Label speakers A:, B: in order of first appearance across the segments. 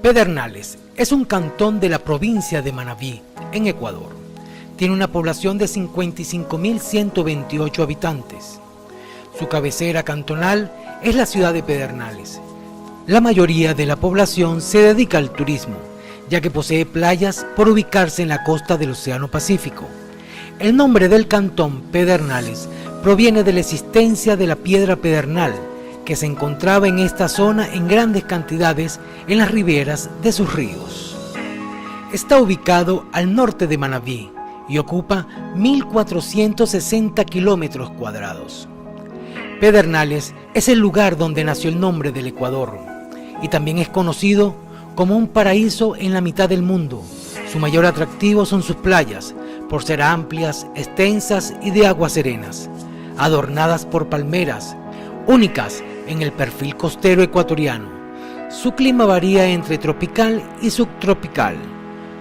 A: Pedernales es un cantón de la provincia de Manabí, en Ecuador. Tiene una población de 55.128 habitantes. Su cabecera cantonal es la ciudad de Pedernales. La mayoría de la población se dedica al turismo, ya que posee playas por ubicarse en la costa del Océano Pacífico. El nombre del cantón Pedernales proviene de la existencia de la piedra pedernal, que se encontraba en esta zona en grandes cantidades en las riberas de sus ríos. Está ubicado al norte de Manabí y ocupa 1.460 kilómetros cuadrados. Pedernales es el lugar donde nació el nombre del Ecuador y también es conocido como un paraíso en la mitad del mundo. Su mayor atractivo son sus playas, por ser amplias, extensas y de aguas serenas, adornadas por palmeras, únicas en el perfil costero ecuatoriano. Su clima varía entre tropical y subtropical.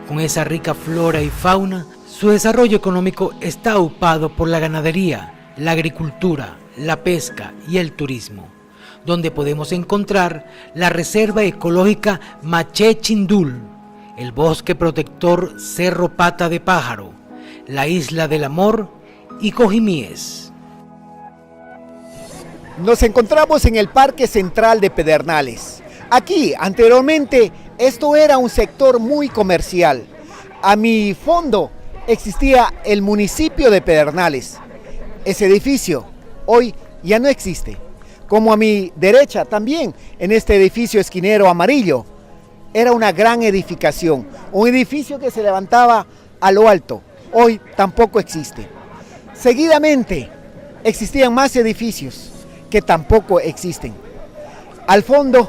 A: Con esa rica flora y fauna, su desarrollo económico está aupado por la ganadería, la agricultura, la pesca y el turismo, donde podemos encontrar la reserva ecológica Maché Chindul, el bosque protector Cerro Pata de Pájaro, la Isla del Amor y Cojimíes.
B: Nos encontramos en el Parque Central de Pedernales. Aquí, anteriormente, esto era un sector muy comercial. A mi fondo existía el municipio de Pedernales. Ese edificio hoy ya no existe. Como a mi derecha también, en este edificio esquinero amarillo, era una gran edificación, un edificio que se levantaba a lo alto. Hoy tampoco existe. Seguidamente existían más edificios que tampoco existen. Al fondo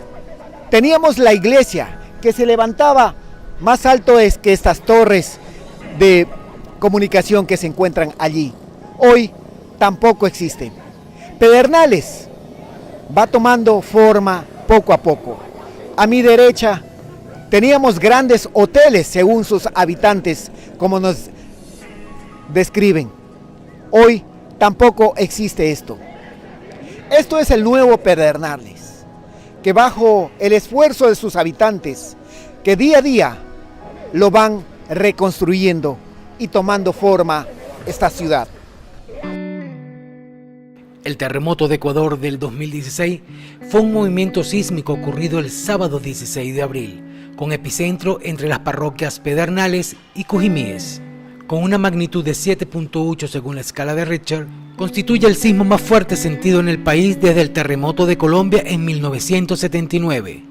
B: teníamos la iglesia que se levantaba más alto que estas torres de comunicación que se encuentran allí. Hoy tampoco existen. Pedernales va tomando forma poco a poco. A mi derecha teníamos grandes hoteles según sus habitantes, como nos describen. Hoy tampoco existe esto. Esto es el nuevo Pedernales, que bajo el esfuerzo de sus habitantes, que día a día lo van reconstruyendo y tomando forma esta ciudad.
A: El terremoto de Ecuador del 2016 fue un movimiento sísmico ocurrido el sábado 16 de abril, con epicentro entre las parroquias Pedernales y Cojimíes. Con una magnitud de 7.8 según la escala de Richter, constituye el sismo más fuerte sentido en el país desde el terremoto de Colombia en 1979,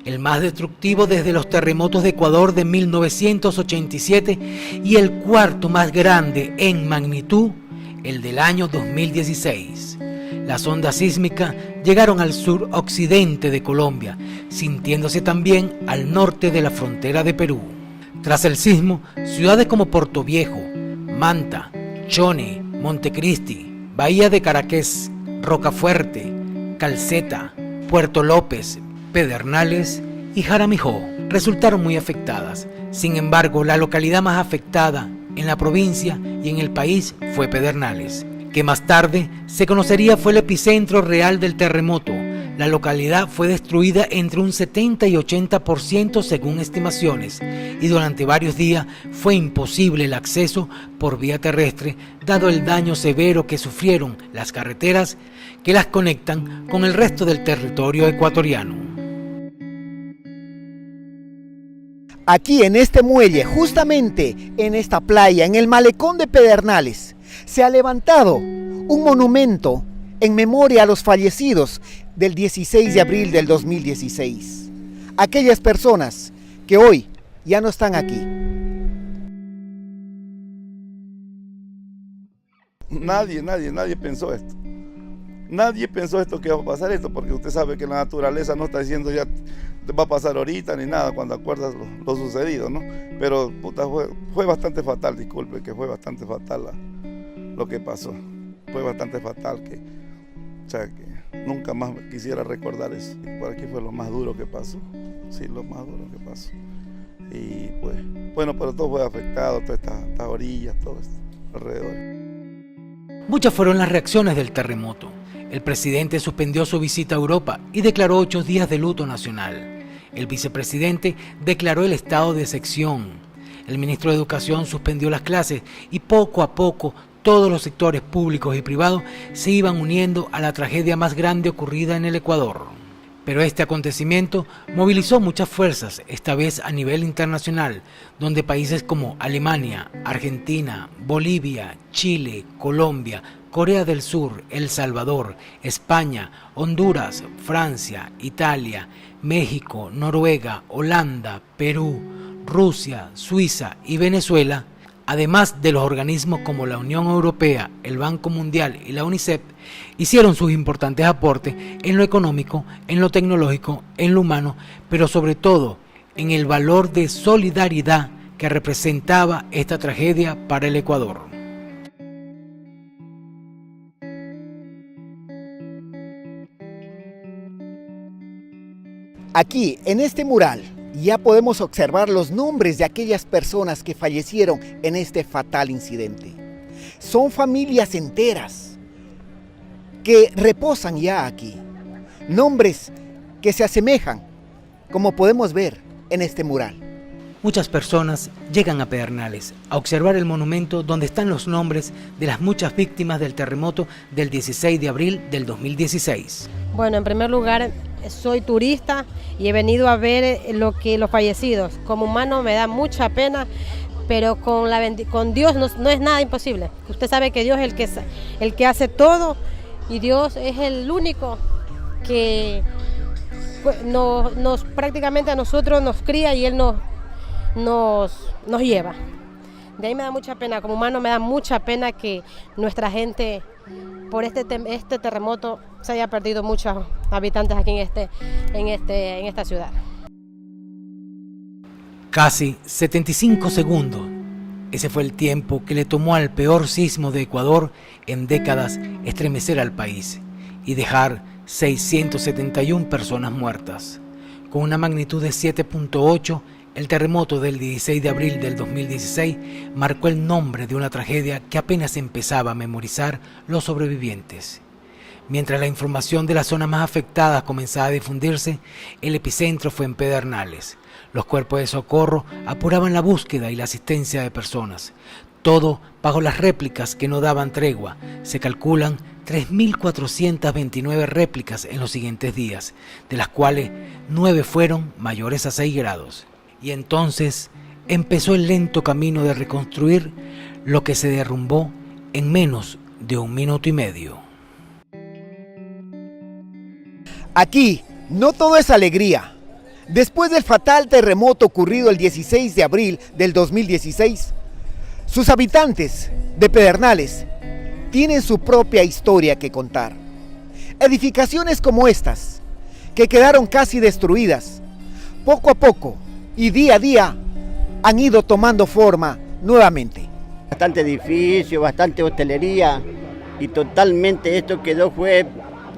A: el más destructivo desde los terremotos de Ecuador de 1987 y el cuarto más grande en magnitud, el del año 2016. Las ondas sísmicas llegaron al suroccidente de Colombia, sintiéndose también al norte de la frontera de Perú. Tras el sismo, ciudades como Portoviejo, Manta, Chone, Montecristi, Bahía de Caraqués, Rocafuerte, Calceta, Puerto López, Pedernales y Jaramijó resultaron muy afectadas. Sin embargo, la localidad más afectada en la provincia y en el país fue Pedernales, que más tarde se conocería fue el epicentro real del terremoto. La localidad fue destruida entre un 70 y 80% según estimaciones, y durante varios días fue imposible el acceso por vía terrestre, dado el daño severo que sufrieron las carreteras que las conectan con el resto del territorio ecuatoriano.
B: Aquí en este muelle, justamente en esta playa, en el malecón de Pedernales, se ha levantado un monumento en memoria a los fallecidos del 16 de abril del 2016. Aquellas personas que hoy ya no están aquí.
C: Nadie pensó esto. Nadie pensó esto que iba a pasar esto, porque usted sabe que la naturaleza no está diciendo ya va a pasar ahorita ni nada cuando acuerdas lo sucedido, ¿no? Pero puta, fue bastante fatal, disculpe, que fue bastante fatal lo que pasó. Fue bastante fatal que nunca más quisiera recordar eso. Por aquí fue lo más duro que pasó, sí, lo más duro que pasó. Y pues, bueno, pero todo fue afectado, todas estas orillas, todo esto alrededor.
A: Muchas fueron las reacciones del terremoto. El presidente suspendió su visita a Europa y declaró 8 días de luto nacional. El vicepresidente declaró el estado de excepción. El ministro de Educación suspendió las clases y poco a poco todos los sectores públicos y privados se iban uniendo a la tragedia más grande ocurrida en el Ecuador. Pero este acontecimiento movilizó muchas fuerzas, esta vez a nivel internacional, donde países como Alemania, Argentina, Bolivia, Chile, Colombia, Corea del Sur, El Salvador, España, Honduras, Francia, Italia, México, Noruega, Holanda, Perú, Rusia, Suiza y Venezuela, además de los organismos como la Unión Europea, el Banco Mundial y la UNICEF, hicieron sus importantes aportes en lo económico, en lo tecnológico, en lo humano, pero sobre todo en el valor de solidaridad que representaba esta tragedia para el Ecuador.
B: Aquí, en este mural, ya podemos observar los nombres de aquellas personas que fallecieron en este fatal incidente. Son familias enteras que reposan ya aquí. Nombres que se asemejan, como podemos ver en este mural.
A: Muchas personas llegan a Pedernales a observar el monumento donde están los nombres de las muchas víctimas del terremoto del 16 de abril del 2016.
D: Bueno, en primer lugar, soy turista y he venido a ver los fallecidos. Como humano me da mucha pena, pero con Dios no es nada imposible. Usted sabe que Dios es el que hace todo y Dios es el único que prácticamente a nosotros nos cría y Él nos lleva. De ahí me da mucha pena, como humano me da mucha pena que nuestra gente por este terremoto se haya perdido muchos habitantes aquí en esta ciudad.
A: Casi 75 segundos. Ese fue el tiempo que le tomó al peor sismo de Ecuador en décadas estremecer al país y dejar 671 personas muertas. Con una magnitud de 7.8, el terremoto del 16 de abril del 2016 marcó el nombre de una tragedia que apenas empezaba a memorizar los sobrevivientes. Mientras la información de las zonas más afectadas comenzaba a difundirse, el epicentro fue en Pedernales. Los cuerpos de socorro apuraban la búsqueda y la asistencia de personas. Todo bajo las réplicas que no daban tregua. Se calculan 3.429 réplicas en los siguientes días, de las cuales 9 fueron mayores a 6 grados. Y entonces empezó el lento camino de reconstruir lo que se derrumbó en menos de 1 minuto y medio.
B: Aquí no todo es alegría. Después del fatal terremoto ocurrido el 16 de abril del 2016, sus habitantes de Pedernales tienen su propia historia que contar. Edificaciones como estas, que quedaron casi destruidas, poco a poco y día a día han ido tomando forma nuevamente.
E: Bastante edificio, bastante hostelería y totalmente fue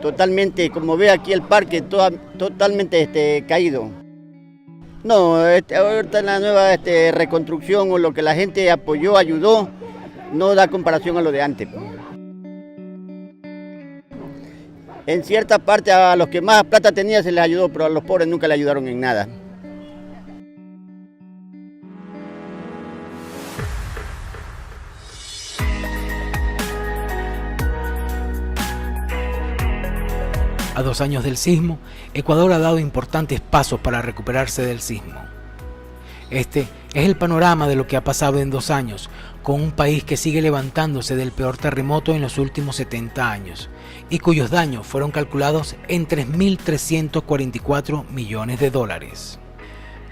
E: totalmente, como ve aquí el parque, totalmente caído. No, ahorita en la nueva reconstrucción o lo que la gente apoyó, ayudó, no da comparación a lo de antes. En cierta parte a los que más plata tenía se les ayudó, pero a los pobres nunca le ayudaron en nada.
A: A 2 años del sismo, Ecuador ha dado importantes pasos para recuperarse del sismo. Este es el panorama de lo que ha pasado en 2 años, con un país que sigue levantándose del peor terremoto en los últimos 70 años y cuyos daños fueron calculados en 3.344 millones de dólares.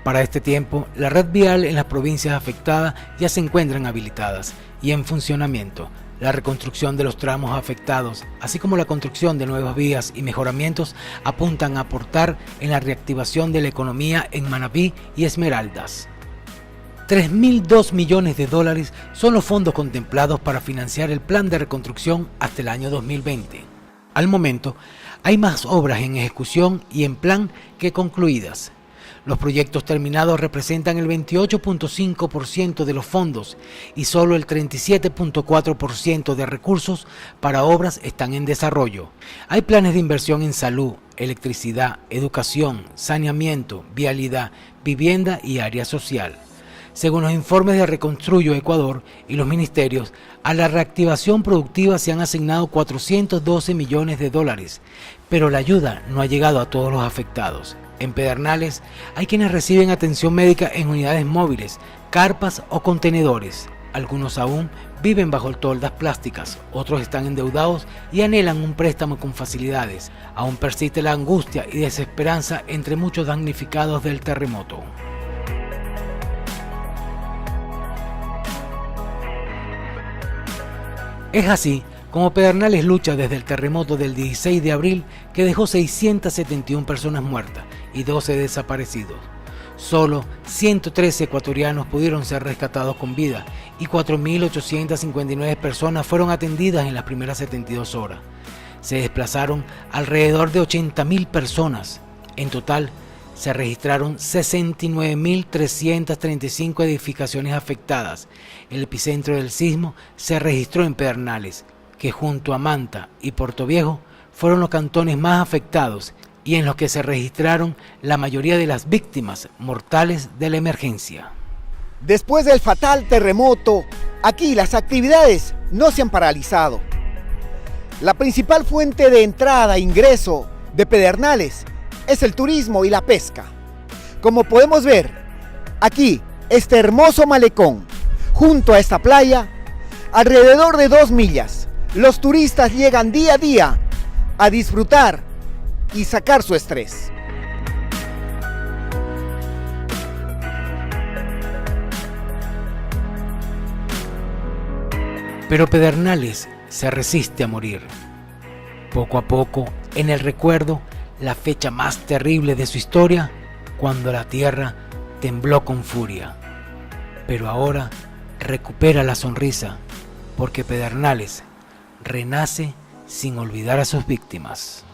A: Para este tiempo, la red vial en las provincias afectadas ya se encuentran habilitadas y en funcionamiento. La reconstrucción de los tramos afectados, así como la construcción de nuevas vías y mejoramientos, apuntan a aportar en la reactivación de la economía en Manabí y Esmeraldas. 3.002 millones de dólares son los fondos contemplados para financiar el plan de reconstrucción hasta el año 2020. Al momento, hay más obras en ejecución y en plan que concluidas. Los proyectos terminados representan el 28.5% de los fondos y solo el 37.4% de recursos para obras están en desarrollo. Hay planes de inversión en salud, electricidad, educación, saneamiento, vialidad, vivienda y área social. Según los informes de Reconstruyo Ecuador y los ministerios, a la reactivación productiva se han asignado 412 millones de dólares, pero la ayuda no ha llegado a todos los afectados. En Pedernales hay quienes reciben atención médica en unidades móviles, carpas o contenedores. Algunos aún viven bajo toldas plásticas, otros están endeudados y anhelan un préstamo con facilidades. Aún persiste la angustia y desesperanza entre muchos damnificados del terremoto. Es así como Pedernales lucha desde el terremoto del 16 de abril que dejó 671 personas muertas y 12 desaparecidos. Solo 113 ecuatorianos pudieron ser rescatados con vida y 4.859 personas fueron atendidas en las primeras 72 horas. Se desplazaron alrededor de 80.000 personas. En total, se registraron 69.335 edificaciones afectadas. El epicentro del sismo se registró en Pedernales, que junto a Manta y Portoviejo fueron los cantones más afectados y en los que se registraron la mayoría de las víctimas mortales de la emergencia.
B: Después del fatal terremoto, aquí las actividades no se han paralizado. La principal fuente de entrada e ingreso de Pedernales es el turismo y la pesca. Como podemos ver, aquí, este hermoso malecón, junto a esta playa, alrededor de 2 millas, los turistas llegan día a día a disfrutar y sacar su estrés.
A: Pero Pedernales se resiste a morir. Poco a poco, en el recuerdo, la fecha más terrible de su historia, cuando la tierra tembló con furia. Pero ahora recupera la sonrisa, porque Pedernales renace sin olvidar a sus víctimas.